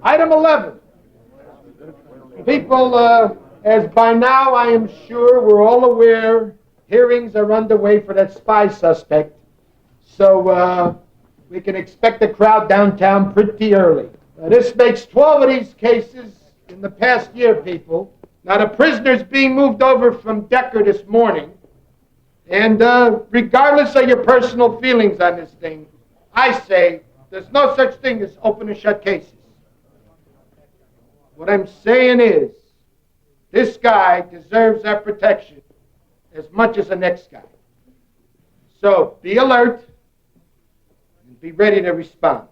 Item 11. People, as by now I am sure we're all aware, hearings are underway for that spy suspect. So we can expect a crowd downtown pretty early. This makes 12 of these cases in the past year, people. Now, the prisoner's being moved over from Decker this morning. And regardless of your personal feelings on this thing, I say there's no such thing as open and shut cases. What I'm saying is, this guy deserves our protection as much as the next guy. So be alert and be ready to respond.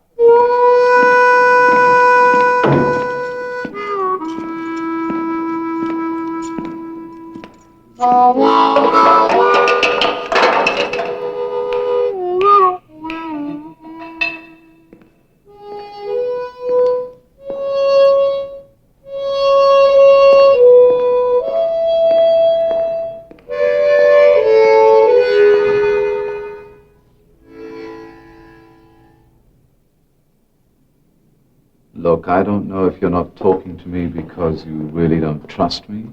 Look, I don't know if you're not talking to me because you really don't trust me,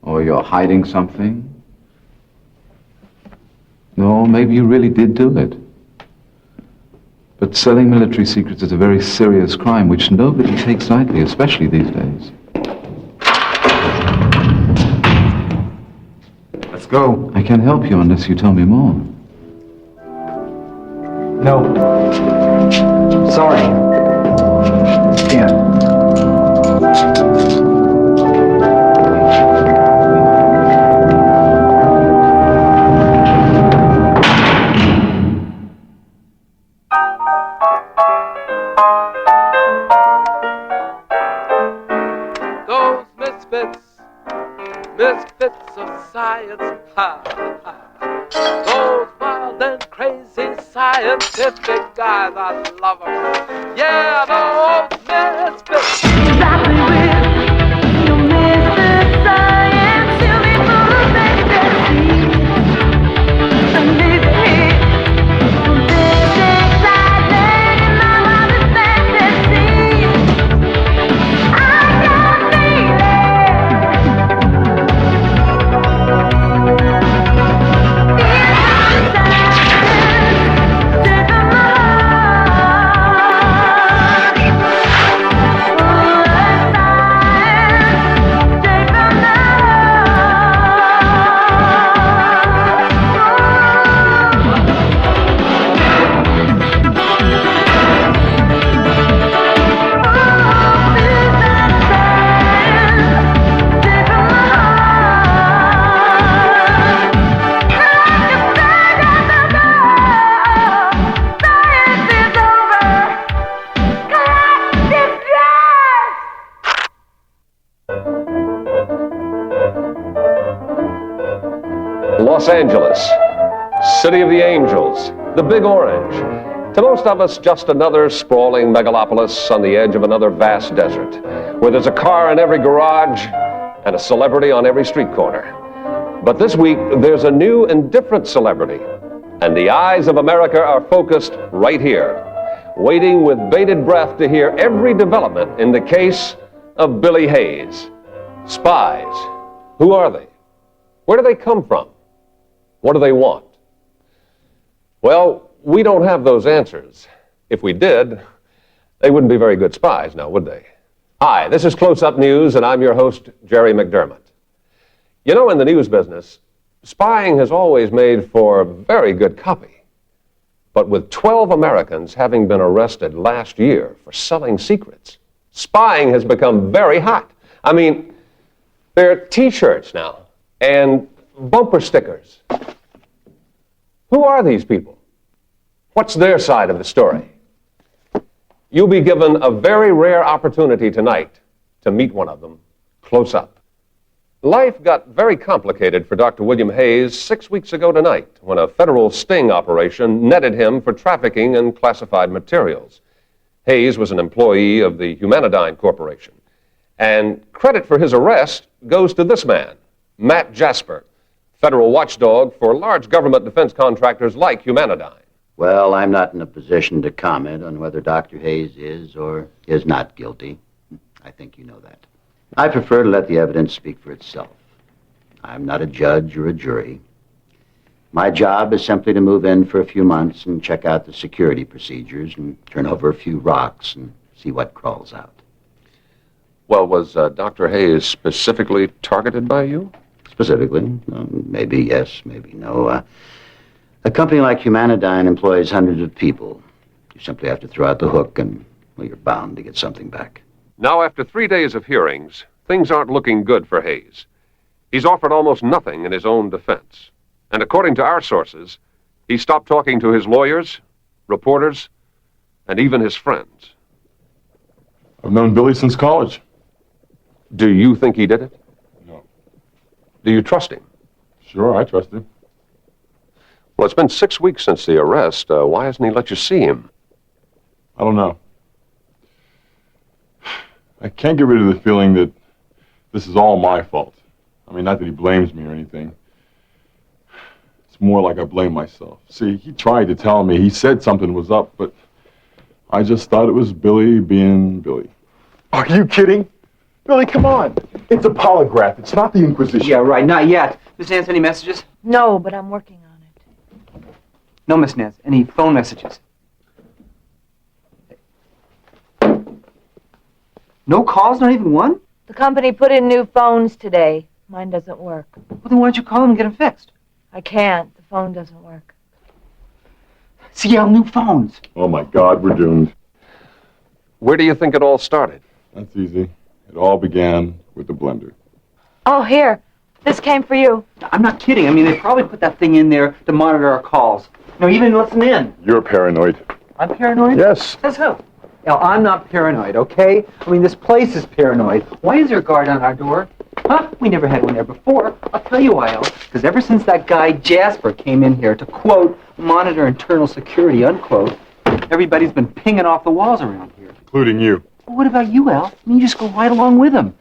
or you're hiding something. No, maybe you really did do it. But selling military secrets is a very serious crime which nobody takes lightly, especially these days. Let's go. I can't help you unless you tell me more. No. Sorry. Can't. Those misfits of science, ha, ha. Those wild and crazy scientific guys, I love them. Yeah, those misfits. Exactly with your misfit science, you'll be full of ecstasy. And this heat, this excitement in my wildest fantasy. I can feel it. Los Angeles, city of the angels, the Big Orange. To most of us, just another sprawling megalopolis on the edge of another vast desert, where there's a car in every garage and a celebrity on every street corner. But this week, there's a new and different celebrity, and the eyes of America are focused right here, waiting with bated breath to hear every development in the case of Billy Hayes. Spies. Who are they? Where do they come from? What do they want? Well, we don't have those answers. If we did, they wouldn't be very good spies now, would they? Hi, this is Close Up News, and I'm your host, Jerry McDermott. You know, in the news business, spying has always made for very good copy. But with 12 Americans having been arrested last year for selling secrets, spying has become very hot. I mean, there are T-shirts now and bumper stickers. Who are these people? What's their side of the story? You'll be given a very rare opportunity tonight to meet one of them close up. Life got very complicated for Dr. William Hayes 6 weeks ago tonight when a federal sting operation netted him for trafficking in classified materials. Hayes was an employee of the Humanodyne Corporation, and credit for his arrest goes to this man, Matt Jasper, federal watchdog for large government defense contractors like Humanodyne. Well, I'm not in a position to comment on whether Dr. Hayes is or is not guilty. I think you know that. I prefer to let the evidence speak for itself. I'm not a judge or a jury. My job is simply to move in for a few months and check out the security procedures and turn over a few rocks and see what crawls out. Well, was Dr. Hayes specifically targeted by you? Specifically? Maybe yes, maybe no. A company like Humanidyne employs hundreds of people. You simply have to throw out the hook and, well, you're bound to get something back. Now, after 3 days of hearings, things aren't looking good for Hayes. He's offered almost nothing in his own defense. And according to our sources, he stopped talking to his lawyers, reporters, and even his friends. I've known Billy since college. Do you think he did it? No. Do you trust him? Sure, I trust him. Well, it's been 6 weeks since the arrest. Why hasn't he let you see him? I don't know. I can't get rid of the feeling that this is all my fault. I mean, not that he blames me or anything. It's more like I blame myself. See, he tried to tell me, he said something was up, but I just thought it was Billy being Billy. Are you kidding? Billy, come on. It's a polygraph. It's not the Inquisition. Yeah, right. Not yet. Miss Nance, any messages? No, but I'm working on it. No, Miss Nance. Any phone messages? No calls? Not even one? The company put in new phones today. Mine doesn't work. Well, then why don't you call them and get them fixed? I can't. The phone doesn't work. See, new phones. Oh, my God, we're doomed. Where do you think it all started? That's easy. It all began with the blender. Oh, here. This came for you. I'm not kidding. I mean, they probably put that thing in there to monitor our calls. No, even listen in. You're paranoid. I'm paranoid? Yes. Says who? Now, I'm not paranoid, okay? I mean, this place is paranoid. Why is there a guard on our door? Huh? We never had one there before. I'll tell you why, Al. Because ever since that guy Jasper came in here to, quote, monitor internal security, unquote, everybody's been pinging off the walls around here. Including you. Well, what about you, Al? I mean, you just go right along with him.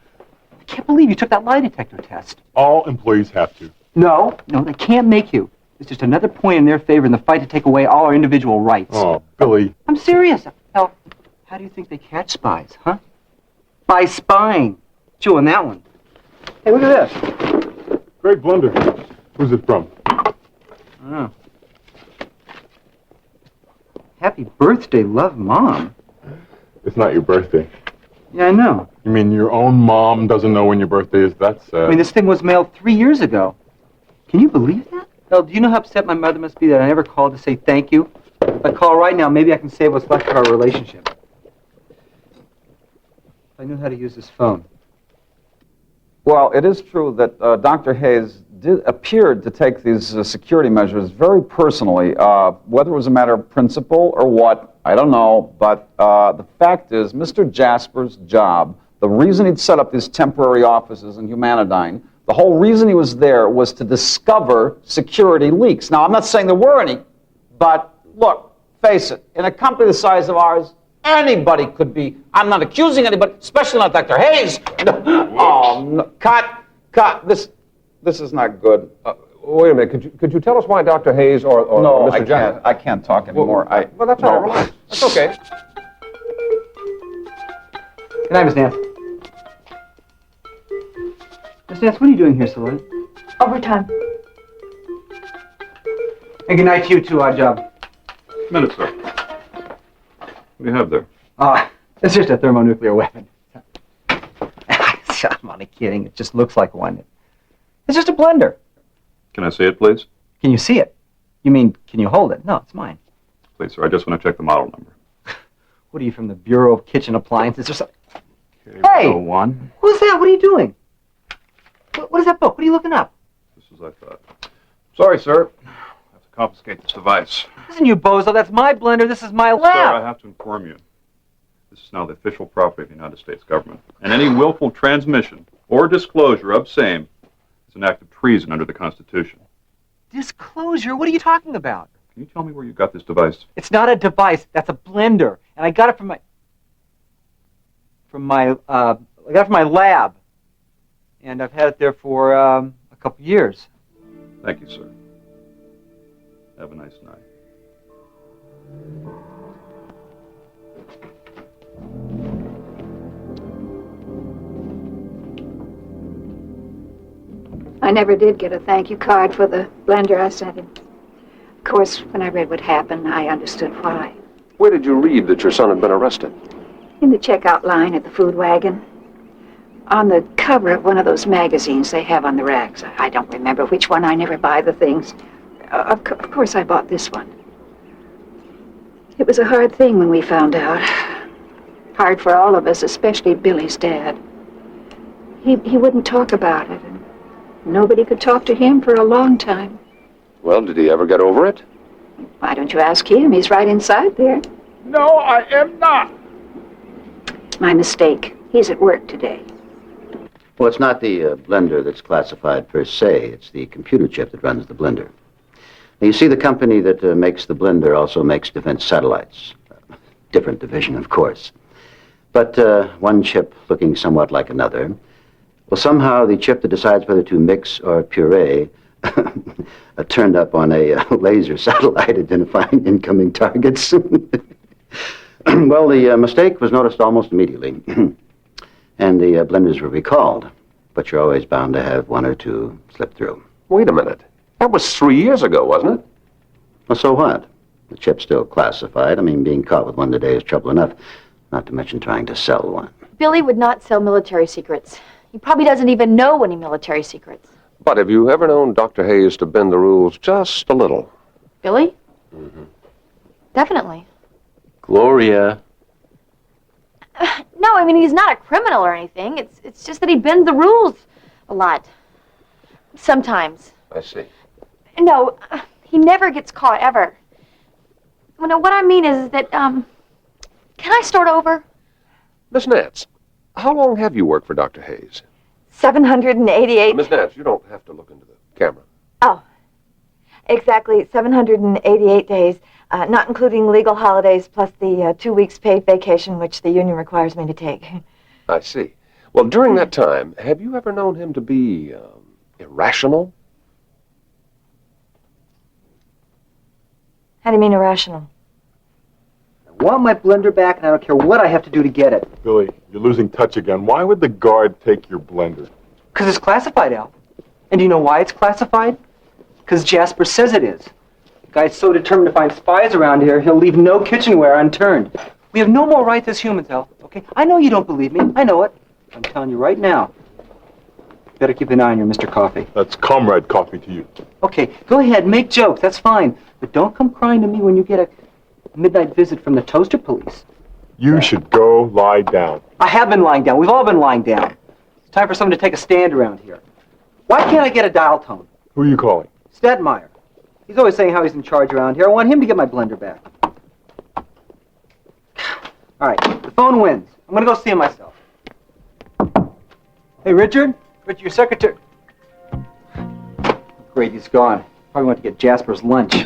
I can't believe you took that lie detector test. All employees have to. No, they can't make you. It's just another point in their favor in the fight to take away all our individual rights. Oh, Billy. I'm serious. Al, how do you think they catch spies, huh? By spying. Chewing that one. Hey, look at this. Great blender. Who's it from? Oh. Happy birthday, love, Mom. It's not your birthday. Yeah, I know. You mean your own mom doesn't know when your birthday is? That's sad. I mean, this thing was mailed 3 years ago. Can you believe that? Hell, do you know how upset my mother must be that I never called to say thank you? If I call right now, maybe I can save what's left of our relationship. If I knew how to use this phone. Well, it is true that Dr. Hayes appeared to take these security measures very personally. Whether it was a matter of principle or what, I don't know. But the fact is, Mr. Jasper's job, the reason he'd set up these temporary offices in Humanidyne, the whole reason he was there was to discover security leaks. Now, I'm not saying there were any, but look, face it, in a company the size of ours, anybody could be. I'm not accusing anybody, especially not Dr. Hayes. No. Oh, no. Cut. This is not good. Wait a minute. Could you tell us why Dr. Hayes or no, Mr. Jackson? I can't talk anymore. Well, that's all right. That's okay. Good night, Miss Nance. Miss Nance, what are you doing here so late? Overtime. And good night to you too, odd job. Minute, sir. What do you have there? It's just a thermonuclear weapon. I'm only kidding. It just looks like one. It's just a blender. Can I see it, please? Can you see it? You mean, can you hold it? No, it's mine. Please, sir. I just want to check the model number. What are you, from the Bureau of Kitchen Appliances or something? Hey! K101. Who's that? What are you doing? What is that book? What are you looking up? Just as I thought. Sorry, sir. I have to confiscate this device. Listen, you bozo. That's my blender. This is my Sir, I lab. have to inform you. This is now the official property of the United States government. And any willful transmission or disclosure of same is an act of treason under the Constitution. Disclosure? What are you talking about? Can you tell me where you got this device? It's not a device. That's a blender. And I got it from my lab. And I've had it there for a couple years. Thank you, sir. Have a nice night. I never did get a thank you card for the blender I sent him. Of course, when I read what happened, I understood why. Where did you read that your son had been arrested? In the checkout line at the food wagon. On the cover of one of those magazines they have on the racks. I don't remember which one. I never buy the things. Of course, I bought this one. It was a hard thing when we found out. Hard for all of us, especially Billy's dad. He wouldn't talk about it, and nobody could talk to him for a long time. Well, did he ever get over it? Why don't you ask him? He's right inside there. No, I am not. My mistake. He's at work today. Well, it's not the blender that's classified per se. It's the computer chip that runs the blender. Now, you see, the company that makes the blender also makes defense satellites. Different division, of course. But one chip looking somewhat like another. Well, somehow the chip that decides whether to mix or puree turned up on a laser satellite identifying incoming targets. Well, the mistake was noticed almost immediately. And the blenders were recalled. But you're always bound to have one or two slip through. Wait a minute. That was 3 years ago, wasn't it? Well, so what? The chip's still classified. I mean, being caught with one today is trouble enough. Not to mention trying to sell one. Billy would not sell military secrets. He probably doesn't even know any military secrets. But have you ever known Dr. Hayes to bend the rules just a little? Billy? Mm-hmm. Definitely. Gloria. No, I mean, he's not a criminal or anything. It's just that he bends the rules a lot. Sometimes. I see. No, he never gets caught, ever. Well, no, what I mean is that, can I start over? Miss Nance, how long have you worked for Dr. Hayes? 788. Miss Nance, you don't have to look into the camera. Oh, exactly 788 days, not including legal holidays, plus the 2 weeks paid vacation, which the union requires me to take. I see. Well, during that time, have you ever known him to be irrational? How do you mean irrational? I want my blender back, and I don't care what I have to do to get it. Billy, you're losing touch again. Why would the guard take your blender? Because it's classified, Al. And do you know why it's classified? Because Jasper says it is. The guy's so determined to find spies around here, he'll leave no kitchenware unturned. We have no more rights as humans, Al, okay? I know you don't believe me. I know it. I'm telling you right now. Better keep an eye on your Mr. Coffee. That's comrade coffee to you. Okay, go ahead, make jokes, that's fine. But don't come crying to me when you get a midnight visit from the toaster police. You should go lie down. I have been lying down. We've all been lying down. It's time for someone to take a stand around here. Why can't I get a dial tone? Who are you calling? Stedmeyer. He's always saying how he's in charge around here. I want him to get my blender back. All right, the phone wins. I'm going to go see him myself. Hey, Richard? Richard, your secretary. Great, he's gone. Probably went to get Jasper's lunch.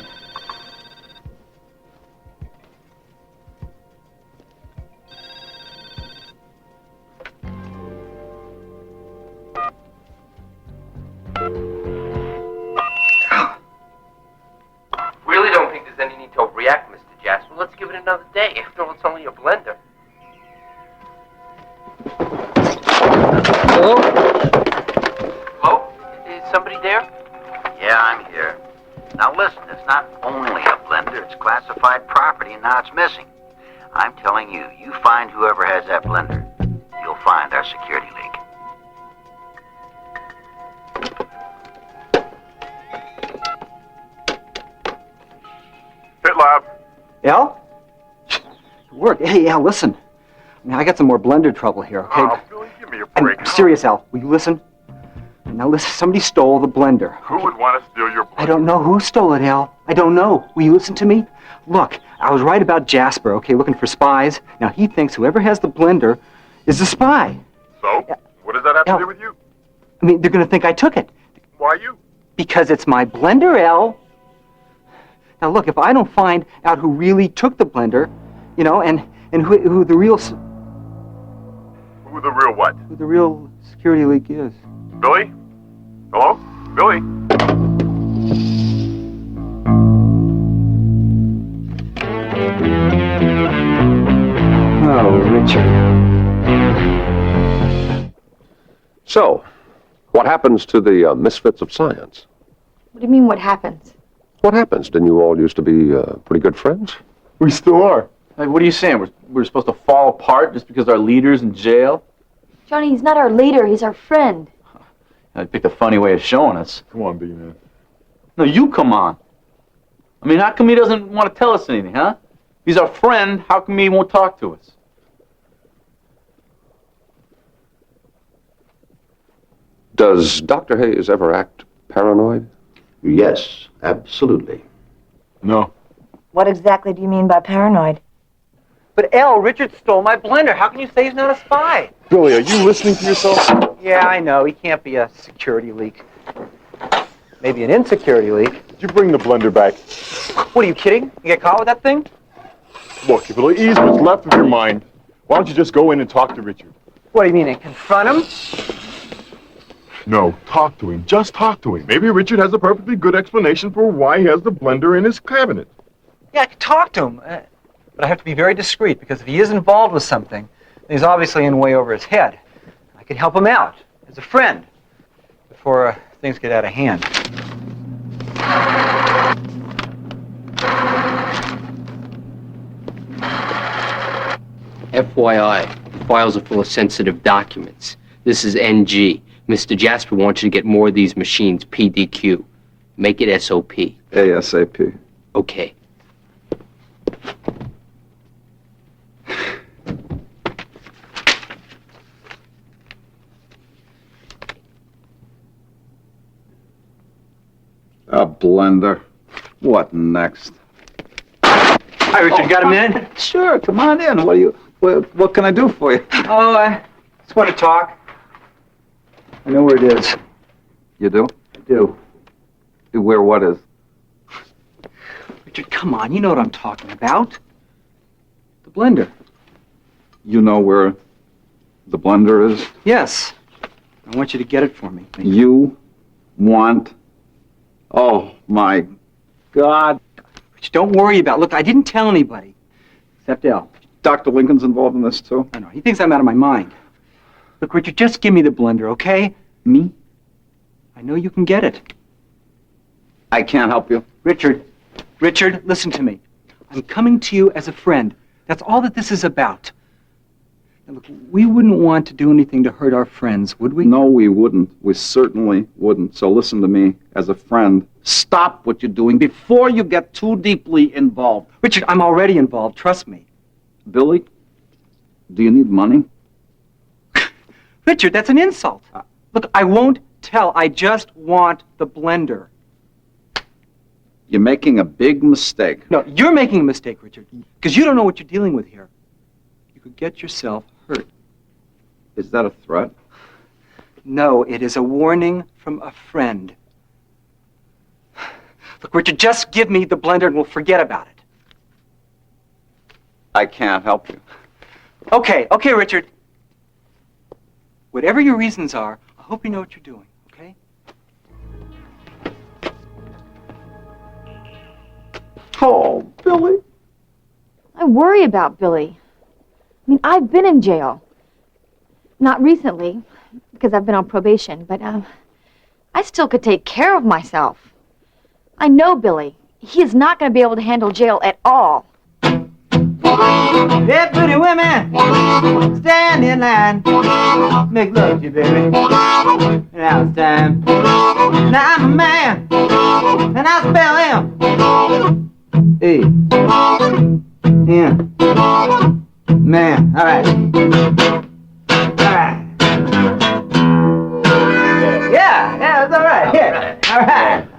Really don't think there's any need to overreact, Mr. Jasper. Let's give it another day. After all, it's only a blender. Hello? Hello? Is somebody there? Yeah, I'm here. Now listen, it's not only a blender, it's classified property, and now it's missing. I'm telling you, you find whoever has that blender, you'll find our security leak. Pit lab. Al? Work. Hey, Al, listen. I mean, I got some more blender trouble here, okay? Oh, Billy, give me a break. I'm serious, Al. Will you listen? Now listen, somebody stole the blender. Who would want to steal your blender? I don't know who stole it, Al. I don't know. Will you listen to me? Look, I was right about Jasper, okay, looking for spies. Now he thinks whoever has the blender is a spy. So? What does that have to do with you? I mean, they're going to think I took it. Why you? Because it's my blender, Al. Now look, if I don't find out who really took the blender, you know, and who the real... Who the real what? Who the real security leak is. Billy? Hello? Billy? Richard. So, what happens to the misfits of science? What do you mean, what happens? What happens? Didn't you all used to be pretty good friends? We still are. Like, what are you saying? We're supposed to fall apart just because our leader's in jail? Johnny, he's not our leader, he's our friend. I picked a funny way of showing us. Come on, big man. No, you come on. I mean, how come he doesn't want to tell us anything, huh? He's our friend, how come he won't talk to us? Does Dr. Hayes ever act paranoid? Yes, absolutely. No. What exactly do you mean by paranoid? But L, Richard stole my blender. How can you say he's not a spy? Billy, are you listening to yourself? Yeah, I know. He can't be a security leak. Maybe an insecurity leak. Did you bring the blender back? What, are you kidding? You get caught with that thing? Look, if it'll ease what's left of your mind, why don't you just go in and talk to Richard? What do you mean, and confront him? No, talk to him. Just talk to him. Maybe Richard has a perfectly good explanation for why he has the blender in his cabinet. Yeah, I could talk to him. But I have to be very discreet, because if he is involved with something, then he's obviously in way over his head. I could help him out, as a friend, before things get out of hand. FYI, the files are full of sensitive documents. This is NG. Mr. Jasper wants you to get more of these machines, PDQ. Make it SOP. ASAP. Okay. A blender. What next? Hi, Richard. You got a minute? Sure, come on in. What can I do for you? Oh, I just want to talk. I know where it is. You do? I do. Where what is? Richard, come on. You know what I'm talking about. The blender. You know where the blender is? Yes. I want you to get it for me. You want... Oh, my God. Richard, don't worry about it. Look, I didn't tell anybody. Except Al. Dr. Lincoln's involved in this, too? I know. He thinks I'm out of my mind. Look, Richard, just give me the blender, okay? Me? I know you can get it. I can't help you. Richard, listen to me. I'm coming to you as a friend. That's all that this is about. Now, look, we wouldn't want to do anything to hurt our friends, would we? No, we wouldn't. We certainly wouldn't. So listen to me, as a friend. Stop what you're doing before you get too deeply involved. Richard, I'm already involved. Trust me. Billy, do you need money? Richard, that's an insult. Look, I won't tell. I just want the blender. You're making a big mistake. No, you're making a mistake, Richard, because you don't know what you're dealing with here. You could get yourself hurt. Is that a threat? No, it is a warning from a friend. Look, Richard, just give me the blender and we'll forget about it. I can't help you. Okay, Richard. Whatever your reasons are, I hope you know what you're doing, okay? Oh, Billy. I worry about Billy. I mean, I've been in jail. Not recently, because I've been on probation, but I still could take care of myself. I know Billy. He is not going to be able to handle jail at all. Yeah, pretty women, stand in line, make love to you, baby. Now it's time. Now I'm a man, and I spell him. Hey. Yeah. Man, all right. All right. Yeah, it's all right. Yeah, all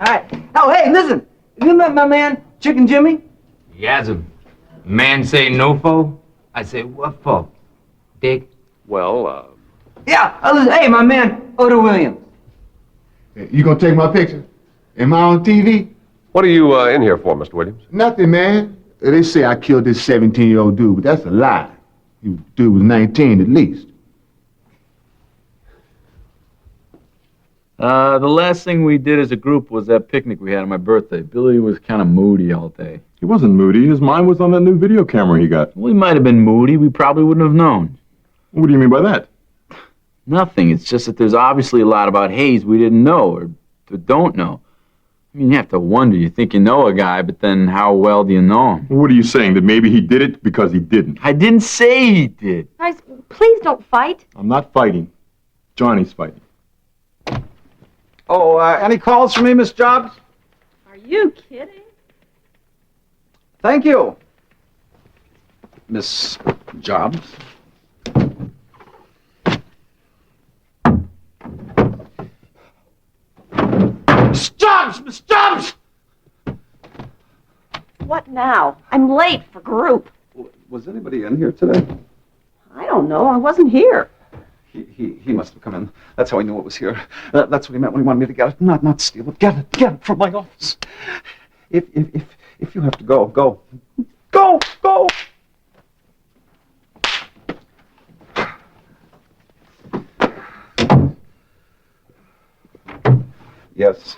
right. Oh, hey, listen. You met my man, Chicken Jimmy? Yasm. Man say no fo? I say what for? Dick? Well, Yeah, listen, hey, my man, Oda Williams. You gonna take my picture? Am I on TV? what are you in here for, Mr. Williams? Nothing, man. They say I killed this 17-year-old dude, but that's a lie. The dude was 19 at least. The last thing we did as a group was that picnic we had on my birthday. Billy was kind of moody all day. He wasn't moody. His mind was on that new video camera he got. Well, he might have been moody. We probably wouldn't have known. What do you mean by that? Nothing. It's just that there's obviously a lot about Hayes we didn't know or don't know. I mean, you have to wonder. You think you know a guy, but then how well do you know him? What are you saying? That maybe he did it because he didn't? I didn't say he did. Guys, please don't fight. I'm not fighting. Johnny's fighting. Oh, any calls for me, Miss Jobs? Are you kidding? Thank you. Miss Jobs? Miss Jobs! Miss Jobs! What now? I'm late for group. Was anybody in here today? I don't know. I wasn't here. He must have come in. That's how I knew it was here. That's what he meant when he wanted me to get it. Not steal it. Get it from my office. If you have to go, go. Go! Yes.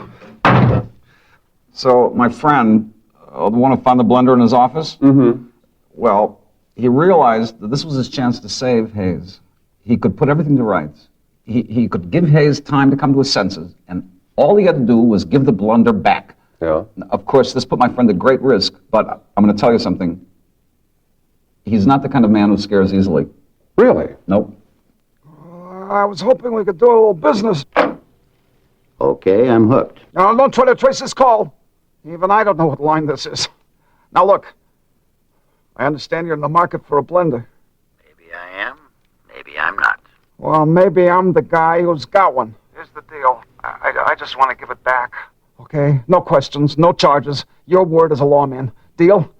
So, my friend, the one who found the blender in his office? Mm-hmm. Well, he realized that this was his chance to save Hayes. He could put everything to rights. He could give Hayes time to come to his senses, and all he had to do was give the blender back. Yeah. Of course, this put my friend at great risk, but I'm going to tell you something. He's not the kind of man who scares easily. Really? Nope. I was hoping we could do a little business. Okay, I'm hooked. Now, don't try to trace this call. Even I don't know what line this is. Now, look. I understand you're in the market for a blender. Maybe I am, maybe I'm not. Well, maybe I'm the guy who's got one. Here's the deal. I just want to give it back. Okay? No questions, no charges. Your word as a lawman. Deal?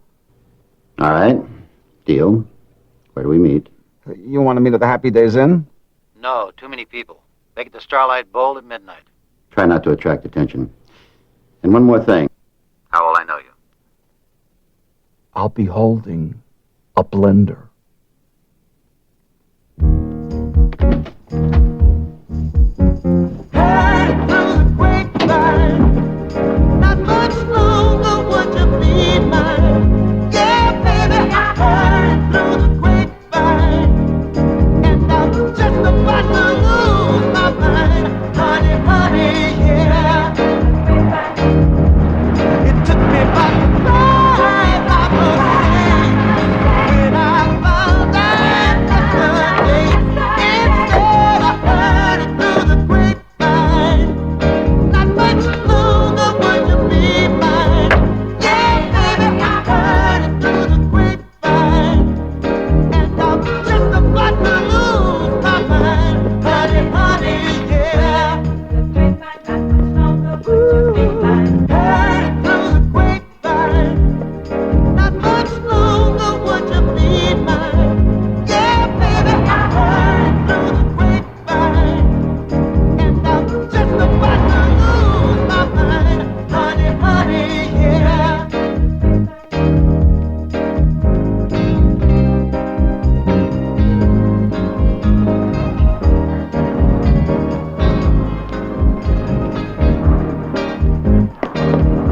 All right, deal. Where do we meet? You want to meet at the Happy Days Inn? No, too many people. Make it the Starlight Bowl at midnight. Try not to attract attention. And one more thing. How will I know you? I'll be holding a blender.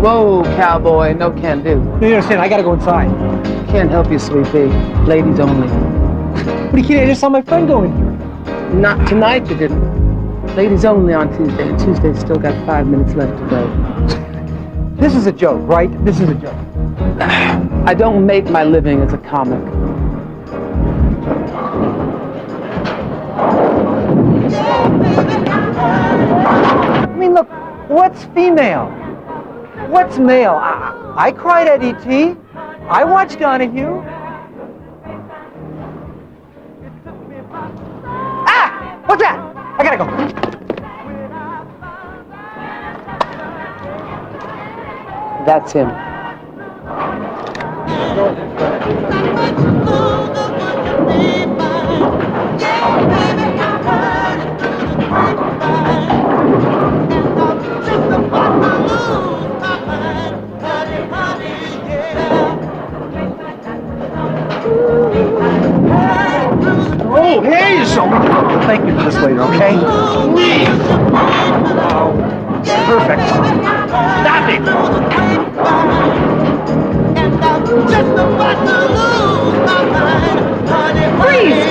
Whoa, cowboy, no can do. No, you understand, I gotta go inside. Can't help you, sweetie. Ladies only. What are you kidding? I just saw my friend go in here. Not tonight, you didn't. Ladies only on Tuesday, and Tuesday's still got 5 minutes left to go. This is a joke, right? This is a joke. I don't make my living as a comic. I mean, look, what's female? What's male? I cried at E.T. I watched Donahue. Ah! What's that? I gotta go. That's him. Oh! Oh, Hayes! Oh, thank you for this later, okay? Please! Oh, perfect. Stop it! Freeze!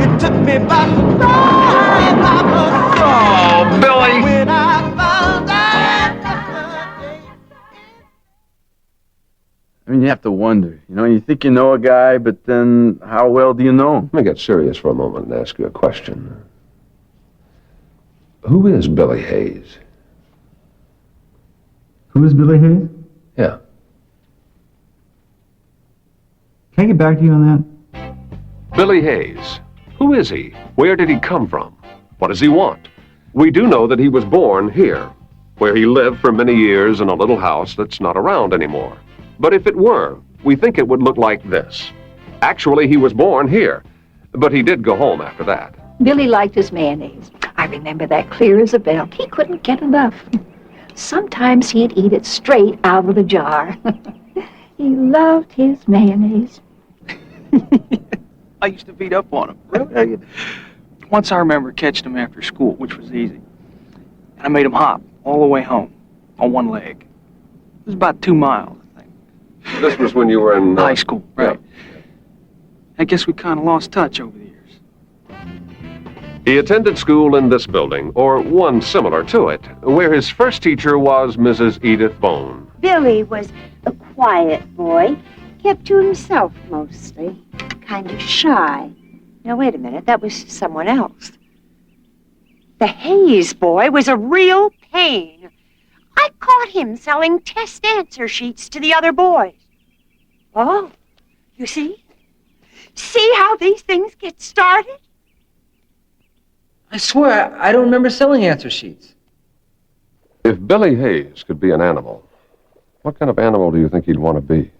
It took me by surprise, Oh, Billy! when I found out. I mean, you have to wonder. You know, you think you know a guy, but then how well do you know him? Let me get serious for a moment and ask you a question. Who is Billy Hayes? Who is Billy Hayes? Yeah. Can I get back to you on that? Billy Hayes. Who is he? Where did he come from? What does he want? We do know that he was born here, where he lived for many years in a little house that's not around anymore. But if it were, we think it would look like this. Actually, he was born here, but he did go home after that. Billy liked his mayonnaise. I remember that clear as a bell. He couldn't get enough. Sometimes he'd eat it straight out of the jar. He loved his mayonnaise. I used to beat up on him. Really? Once I remember catching him after school, which was easy. And I made him hop all the way home on one leg. It was about 2 miles, I think. This was when you were in... High school, right. I guess we kind of lost touch over the years. He attended school in this building, or one similar to it, where his first teacher was Mrs. Edith Bone. Billy was a quiet boy, kept to himself mostly, kind of shy. Now, wait a minute, that was someone else. The Hayes boy was a real pain. I caught him selling test answer sheets to the other boys. Oh, you see? See how these things get started? I swear, I don't remember selling answer sheets. If Billy Hayes could be an animal, what kind of animal do you think he'd want to be?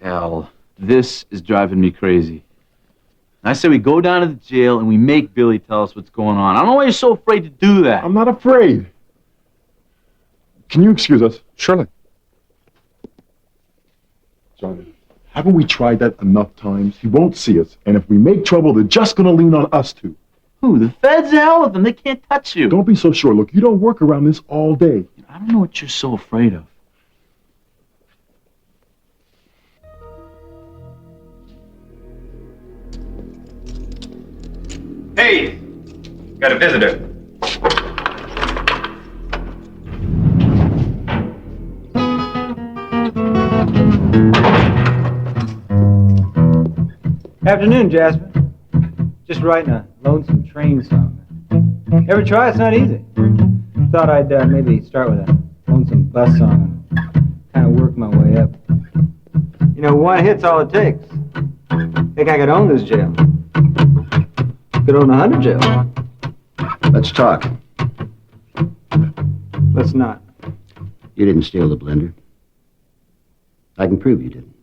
Al, this is driving me crazy. I say we go down to the jail and we make Billy tell us what's going on. I don't know why you're so afraid to do that. I'm not afraid. Can you excuse us? Surely. Johnny, haven't we tried that enough times? He won't see us, and if we make trouble, they're just gonna lean on us two. Who? The feds? The hell with them. They can't touch you. Don't be so sure. Look, you don't work around this all day. I don't know what you're so afraid of. Hey, got a visitor. Afternoon, Jasper. Just writing a lonesome train song. Ever try? It's not easy. Thought I'd maybe start with a lonesome bus song and kind of work my way up. You know, one hit's all it takes. Think I could own this jail. Could own 100 jails. Let's talk. Let's not. You didn't steal the blender. I can prove you didn't.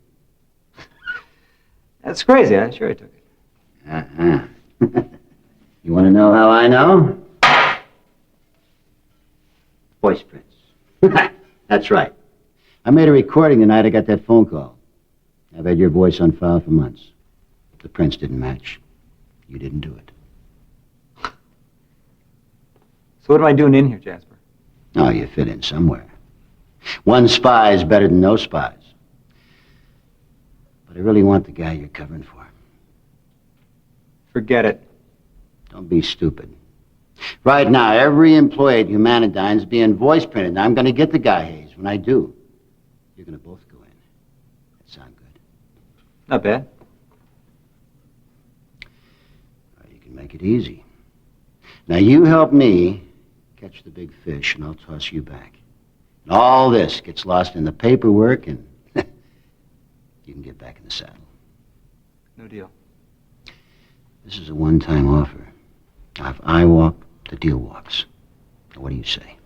That's crazy. I'm sure I took it. Uh-huh. You want to know how I know? Voice prints. That's right. I made a recording the night I got that phone call. I've had your voice on file for months. The prints didn't match. You didn't do it. So what am I doing in here, Jasper? Oh, you fit in somewhere. One spy is better than no spies. But I really want the guy you're covering for. Forget it. Don't be stupid. Right now, every employee at Humanidine's being voice printed. Now, I'm going to get the guy, Hayes. When I do, you're going to both go in. That sound good? Not bad. You can make it easy. Now, you help me catch the big fish, and I'll toss you back. And all this gets lost in the paperwork, and you can get back in the saddle. No deal. This is a one-time offer. Now, if I walk, the deal walks. Now, what do you say?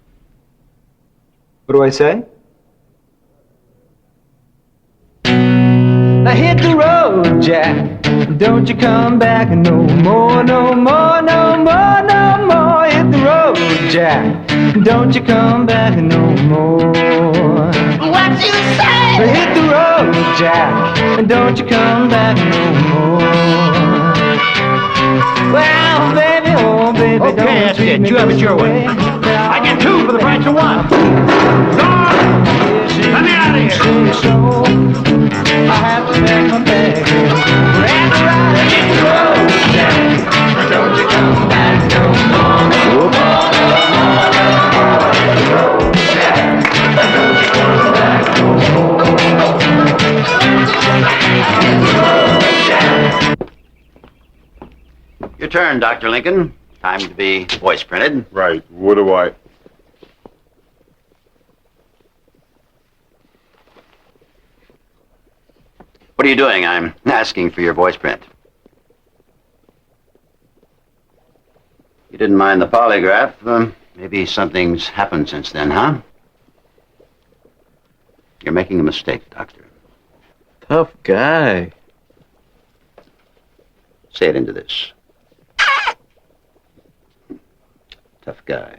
What do I say? I hit the road, Jack. Don't you come back no more, no more, no more, no more. Hit the road, Jack. Don't you come back no more. What you say? Hit the road. road, Jack, and don't you come back no more. Well, baby, oh, baby, Okay, that's it. You have it your way. I get 2 for the price of 1. Let me out of here. I have to pack my bag and grab a ride and hit the road, Jack. Don't you come back no more. Your turn, Dr. Lincoln. Time to be voice printed. Right. What do I... What are you doing? I'm asking for your voice print. You didn't mind the polygraph. Maybe something's happened since then, huh? You're making a mistake, Doctor. Tough guy. Say it into this. Tough guy.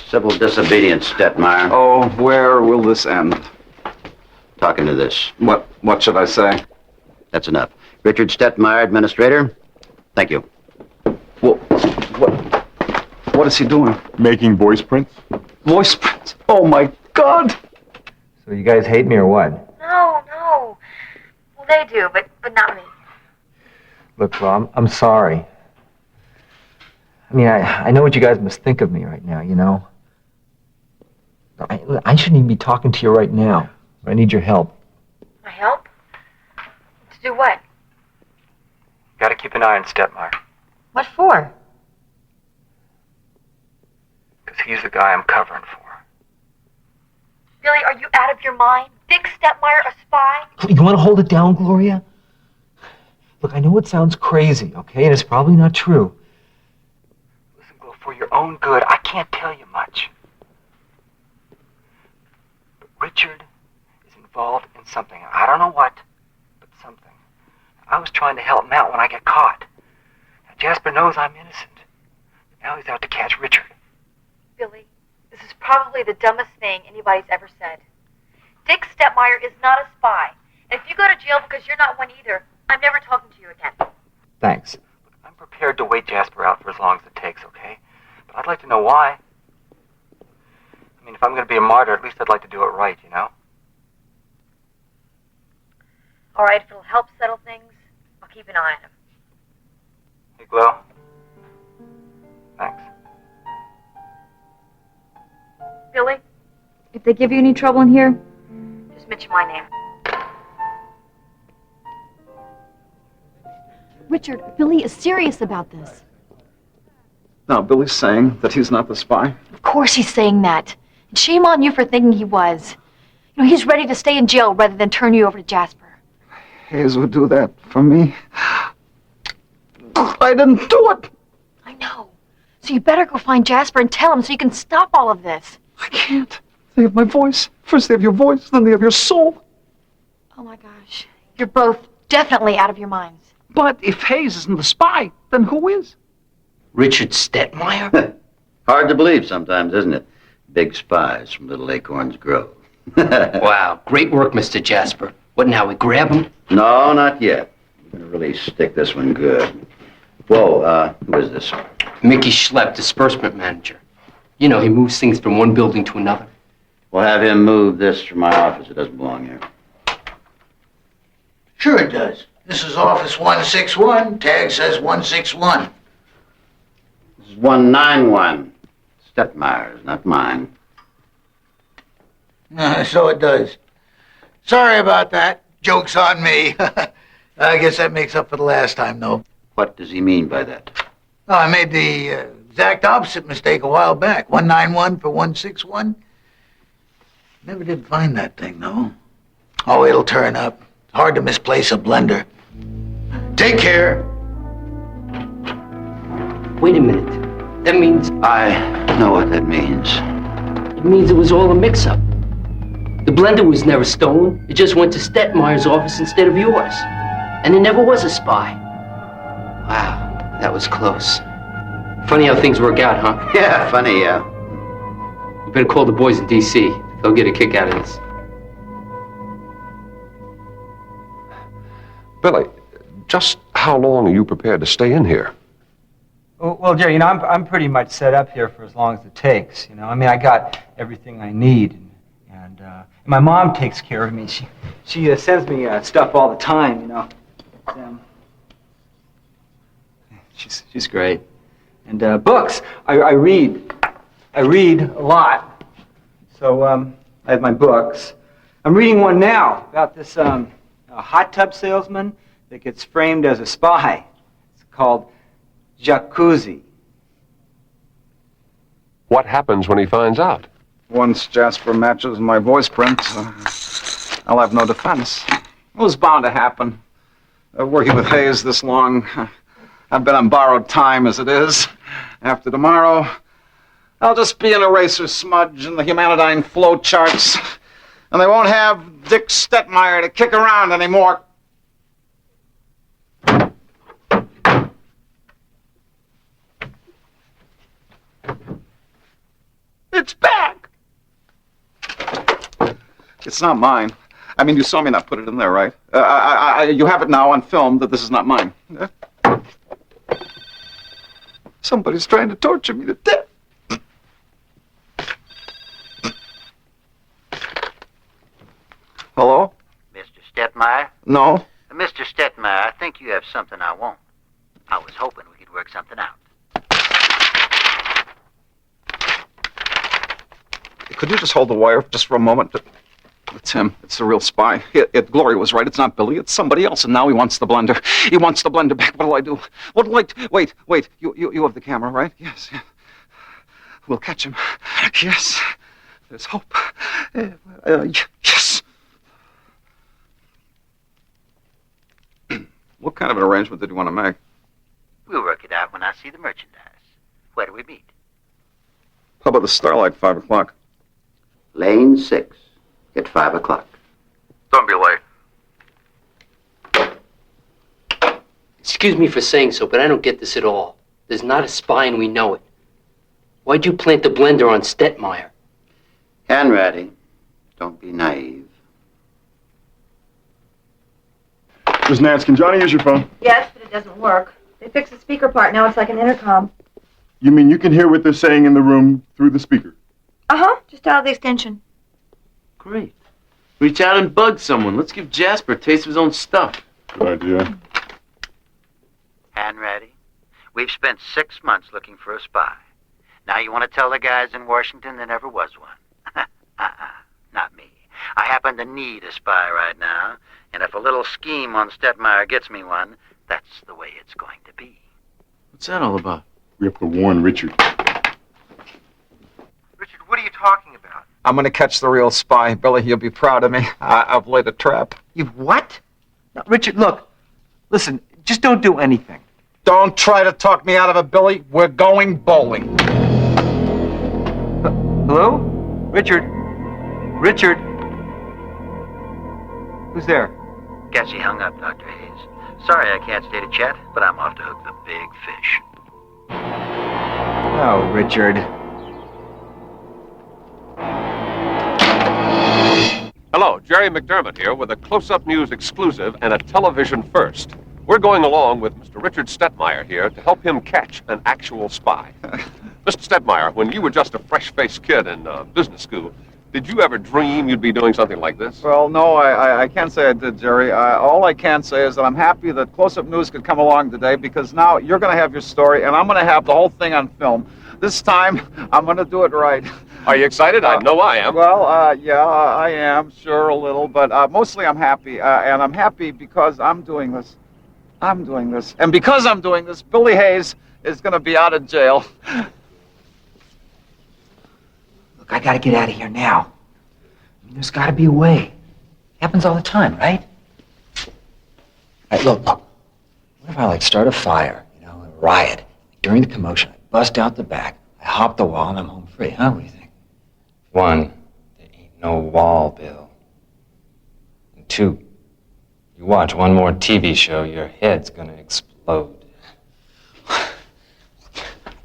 Civil disobedience, Detmeyer. Oh, where will this end? Talking to this. What should I say? That's enough. Richard Stetmeyer, administrator. Thank you. What is he doing? Making voice prints? Voice prints? Oh, my God! So you guys hate me or what? No. Well, they do, but not me. Look, Flo, I'm sorry. I mean, I know what you guys must think of me right now, you know? I shouldn't even be talking to you right now. I need your help. My help? To do what? Gotta keep an eye on Stetmeyer. What for? Because he's the guy I'm covering for. Billy, are you out of your mind? Dick Stetmeyer, a spy? You want to hold it down, Gloria? Look, I know it sounds crazy, okay? And it's probably not true. Listen, Glo, for your own good, I can't tell you much. But Richard is involved in something. I don't know what, but something. I was trying to help him out when I got caught. Now, Jasper knows I'm innocent. Now he's out to catch Richard. Billy, this is probably the dumbest thing anybody's ever said. Dick Stetmeyer is not a spy. And if you go to jail because you're not one either, I'm never talking to you again. Thanks. Look, I'm prepared to wait Jasper out for as long as it takes, okay? But I'd like to know why. I mean, if I'm going to be a martyr, at least I'd like to do it right, you know? All right, if it'll help settle things, I'll keep an eye on him. Hey, Glo. Thanks. Billy, if they give you any trouble in here, just mention my name. Richard, Billy is serious about this. Now, Billy's saying that he's not the spy? Of course he's saying that. And shame on you for thinking he was. You know, he's ready to stay in jail rather than turn you over to Jasper. Hayes would do that for me. I didn't do it. I know. So you better go find Jasper and tell him so you can stop all of this. I can't. They have my voice. First they have your voice, then they have your soul. Oh my gosh. You're both definitely out of your minds. But if Hayes isn't the spy, then who is? Richard Stetmeyer? Hard to believe sometimes, isn't it? Big spies from Little Acorns Grove. Wow, great work, Mr. Jasper. What now, we grab him? No, not yet. I'm gonna really stick this one good. Whoa, who is this? Mickey Schlepp, disbursement manager. You know, he moves things from one building to another. We'll have him move this from my office. It doesn't belong here. Sure it does. This is office 161. Tag says 161. This is 191. Stetmeyer's, not mine. So it does. Sorry about that. Joke's on me. I guess that makes up for the last time, though. What does he mean by that? Oh, I made the exact opposite mistake a while back. 191 for 161. Never did find that thing, though. Oh, it'll turn up. Hard to misplace a blender. Take care. Wait a minute. That means... I know what that means. It means it was all a mix-up. The blender was never stolen. It just went to Stetmeyer's office instead of yours. And it never was a spy. Wow, that was close. Funny how things work out, huh? Yeah, funny, yeah. You better call the boys in D.C. They'll get a kick out of this. Billy, just how long are you prepared to stay in here? Well, Jerry, I'm pretty much set up here for as long as it takes. I mean, I got everything I need, and my mom takes care of me. She sends me stuff all the time. She's great. And books, I read. I read a lot. So I have my books. I'm reading one now about this hot tub salesman that gets framed as a spy. It's called Jacuzzi. What happens when he finds out? Once Jasper matches my voice print, I'll have no defense. It was bound to happen. Working with Hayes this long, I've been on borrowed time as it is. After tomorrow, I'll just be an eraser smudge in the Humanidine flow charts, and they won't have Dick Stetmeyer to kick around anymore. It's back! It's not mine. I mean, you saw me not put it in there, right? You have it now on film that this is not mine. Somebody's trying to torture me to death. Hello? Mr. Stetmeyer? No? Mr. Stetmeyer, I think you have something I want. I was hoping we could work something out. Could you just hold the wire just for a moment? It's him. It's the real spy. Gloria was right. It's not Billy. It's somebody else. And now he wants the blender. He wants the blender back. What'll I do? What'll I do? Wait. You have the camera, right? Yes. We'll catch him. Yes. There's hope. Yes. What kind of an arrangement did you want to make? We'll work it out when I see the merchandise. Where do we meet? How about the Starlight, 5 o'clock? Lane 6 at 5 o'clock. Don't be late. Excuse me for saying so, but I don't get this at all. There's not a spy and we know it. Why'd you plant the blender on Stetmeyer? Handwriting. Don't be naive. Miss Nance, can Johnny use your phone? Yes, but it doesn't work. They fixed the speaker part. Now it's like an intercom. You mean you can hear what they're saying in the room through the speaker? Uh-huh. Just out of the extension. Great. Reach out and bug someone. Let's give Jasper a taste of his own stuff. Good idea. Handwriting? We've spent 6 months looking for a spy. Now you want to tell the guys in Washington there never was one? Not me. I happen to need a spy right now, and if a little scheme on Stetmeyer gets me one, that's the way it's going to be. What's that all about? We have to warn Richard. Richard, what are you talking about? I'm going to catch the real spy. Billy, you'll be proud of me. I've laid a trap. You've what? No, Richard, look. Listen, just don't do anything. Don't try to talk me out of it, Billy. We're going bowling. Hello? Richard? Richard? Who's there? Guess he hung up, Dr. Hayes. Sorry I can't stay to chat, but I'm off to hook the big fish. Oh, Richard. Hello, Jerry McDermott here with a close-up news exclusive and a television first. We're going along with Mr. Richard Stetmeyer here to help him catch an actual spy. Mr. Stetmeyer, when you were just a fresh-faced kid in business school, did you ever dream you'd be doing something like this? Well, no, I can't say I did, Jerry. All I can say is that I'm happy that Close-Up News could come along today because now you're going to have your story and I'm going to have the whole thing on film. This time, I'm going to do it right. Are you excited? I know I am. Well, yeah, I am, sure, a little, but mostly I'm happy. And I'm happy because I'm doing this. I'm doing this. And because I'm doing this, Billy Hayes is going to be out of jail. Look, I gotta get out of here now. I mean, there's gotta be a way. It happens all the time, right? All right, look. What if I, start a fire, a riot? During the commotion, I bust out the back, I hop the wall, and I'm home free, huh? What do you think? 1, there ain't no wall, Bill. And 2, you watch one more TV show, your head's gonna explode.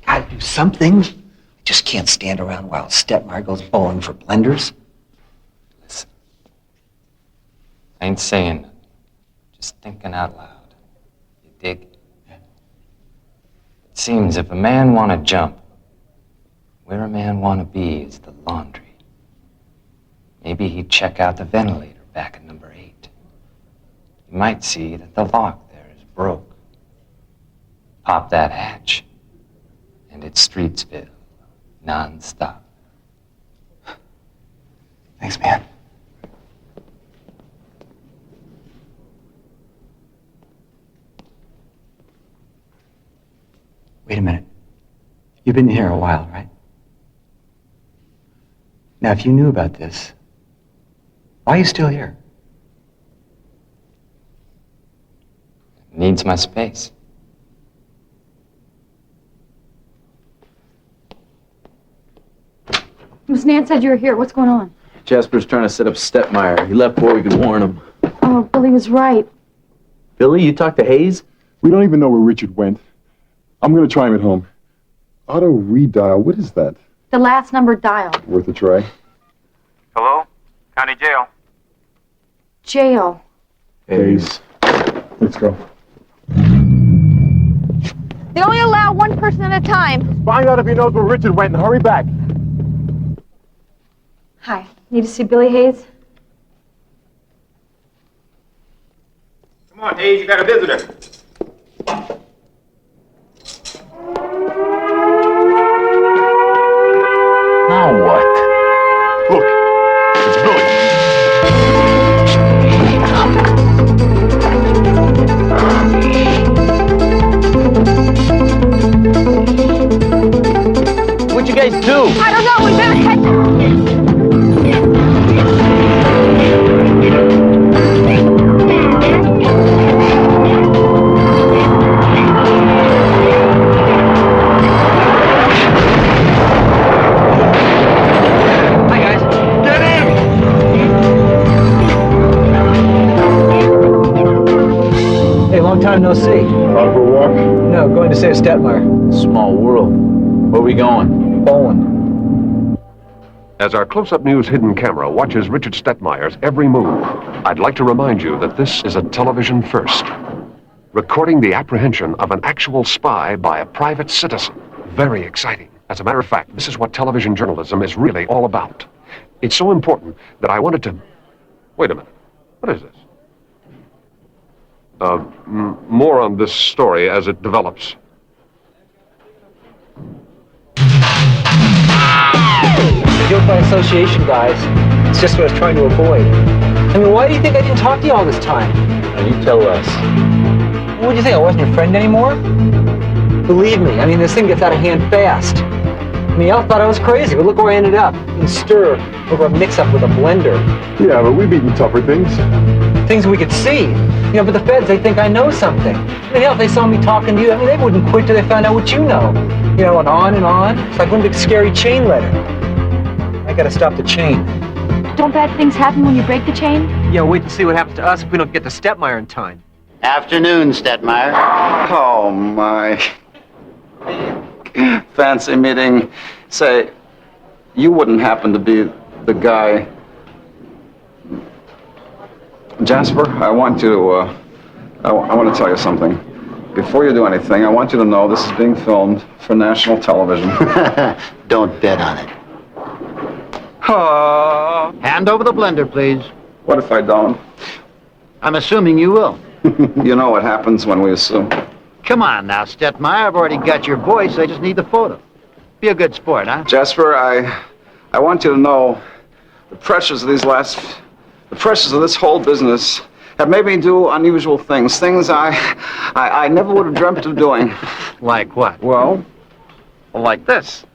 Gotta do something. Just can't stand around while Stetmeyer goes bowling for blenders. Listen. I ain't saying nothing. Just thinking out loud. You dig? It seems if a man want to jump, where a man want to be is the laundry. Maybe he'd check out the ventilator back at number 8. You might see that the lock there is broke. Pop that hatch, and it's Streetsville, non-stop. Thanks, man. Wait a minute. You've been here a while, right? Now, if you knew about this, why are you still here? Needs my space. Miss Nan said you were here. What's going on? Jasper's trying to set up Stetmeyer. He left before we could warn him. Oh, Billy was right. Billy, you talked to Hayes? We don't even know where Richard went. I'm going to try him at home. Auto redial, what is that? The last number dialed. Worth a try. Hello? County Jail. Jail. Hayes. Let's go. They only allow one person at a time. Find out if he knows where Richard went and hurry back. Hi. Need to see Billy Hayes? Come on, Hayes, you got a visitor. Now what? Look, it's Billy. What'd you guys do? I don't know. We better head. Hi, guys. Get in! Hey, long time no see. Out for a walk? No, going to save Stetmeyer. Small world. Where we going? Bowling. As our close-up news hidden camera watches Richard Stetmeyer's every move, I'd like to remind you that this is a television first. Recording the apprehension of an actual spy by a private citizen. Very exciting. As a matter of fact, this is what television journalism is really all about. It's so important that I wanted to... Wait a minute. What is this? More on this story as it develops. Guilt by association, guys. It's just what I was trying to avoid. I mean, why do you think I didn't talk to you all this time? Now you tell us. What do you think? I wasn't your friend anymore? Believe me, I mean, this thing gets out of hand fast. I mean, y'all thought I was crazy, but look where I ended up. In stir over a mix-up with a blender. Yeah, but we've eaten tougher things. Things we could see. You know, but the feds, they think I know something. I mean, hell, if they saw me talking to you, I mean, they wouldn't quit till they found out what you know. You know, and on and on. It's like one big scary chain letter. I gotta stop the chain. Don't bad things happen when you break the chain? Yeah, wait to see what happens to us if we don't get to Stetmeyer in time. Afternoon, Stetmeyer. Oh, my. Fancy meeting. Say, you wouldn't happen to be the guy... Jasper, I want you to, I want to tell you something. Before you do anything, I want you to know this is being filmed for national television. Don't bet on it. Oh. Hand over the blender, please. What if I don't? I'm assuming you will. You know what happens when we assume. Come on now, Stetmeyer. I've already got your voice. I just need the photo. Be a good sport, huh? Jasper, I want you to know the pressures of the pressures of this whole business have made me do unusual things. Things I never would have dreamt of doing. Like what? Well, like this.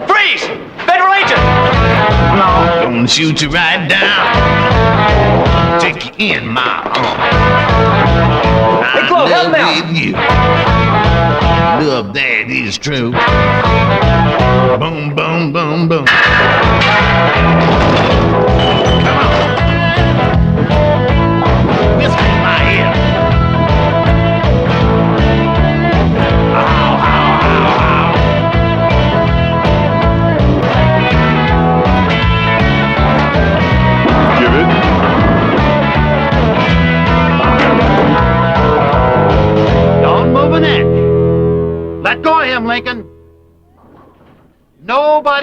Freeze! Federal agent! Gonna shoot you right down. Take you in my arms. Hey, Chloe, help him out. With you. Love that is true. Boom, boom, boom, boom. Come on. Whisper in my ear.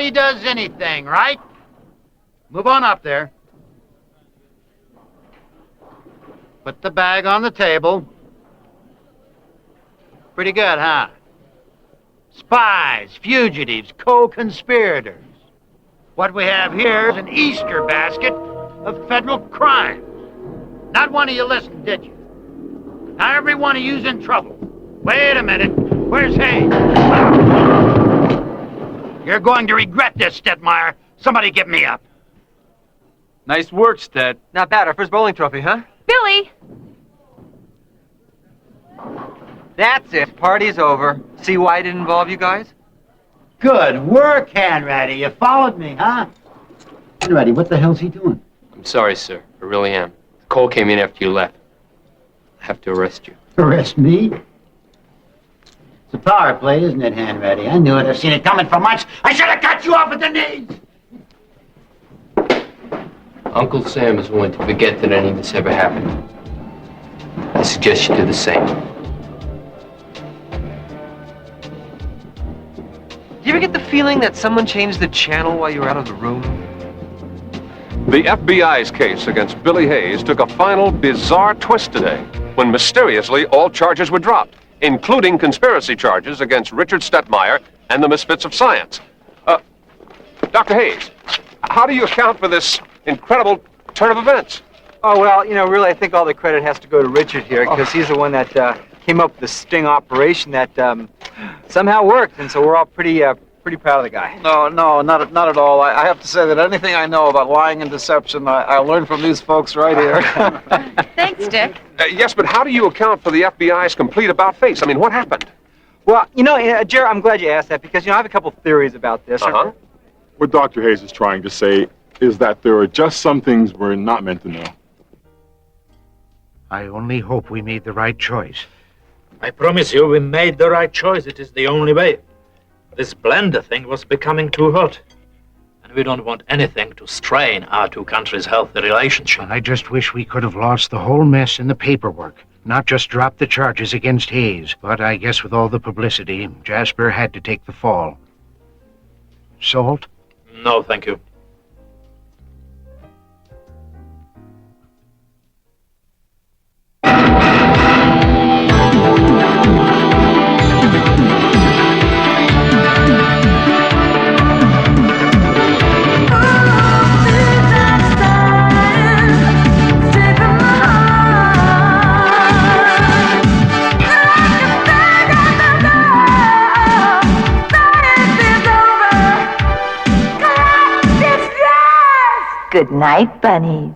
Nobody does anything, right? Move on up there. Put the bag on the table. Pretty good, huh? Spies, fugitives, co-conspirators. What we have here is an Easter basket of federal crimes. Not one of you listened, did you? Now every one of you's in trouble. Wait a minute. Where's Hayes? You're going to regret this, Stetmeyer. Somebody get me up. Nice work, Stet. Not bad. Our first bowling trophy, huh? Billy! That's it. Party's over. See why I didn't involve you guys? Good work, Hanratty. You followed me, huh? Hanratty, what the hell's he doing? I'm sorry, sir. I really am. The call came in after you left. I have to arrest you. Arrest me? It's a power play, isn't it, Hanratty? I knew it. I've seen it coming for months. I should have cut you off at the knees! Uncle Sam is willing to forget that any of this ever happened. I suggest you do the same. Do you ever get the feeling that someone changed the channel while you were out of the room? The FBI's case against Billy Hayes took a final bizarre twist today when mysteriously all charges were dropped, including conspiracy charges against Richard Stetmeyer and the Misfits of Science. Dr. Hayes, how do you account for this incredible turn of events? Oh, well, really, I think all the credit has to go to Richard here, because he's the one that came up with the sting operation that somehow worked, and so we're all pretty proud of the guy. No, not at all. I have to say that anything I know about lying and deception, I learned from these folks right here. Thanks, Dick. Yes, but how do you account for the FBI's complete about-face? I mean, what happened? Well, Jared, I'm glad you asked that, because, I have a couple theories about this. Uh-huh. What Dr. Hayes is trying to say is that there are just some things we're not meant to know. I only hope we made the right choice. I promise you, we made the right choice. It is the only way. This blender thing was becoming too hot. And we don't want anything to strain our two countries' healthy relationship. I just wish we could have lost the whole mess in the paperwork, not just dropped the charges against Hayes. But I guess with all the publicity, Jasper had to take the fall. Salt? No, thank you. Good night, bunnies.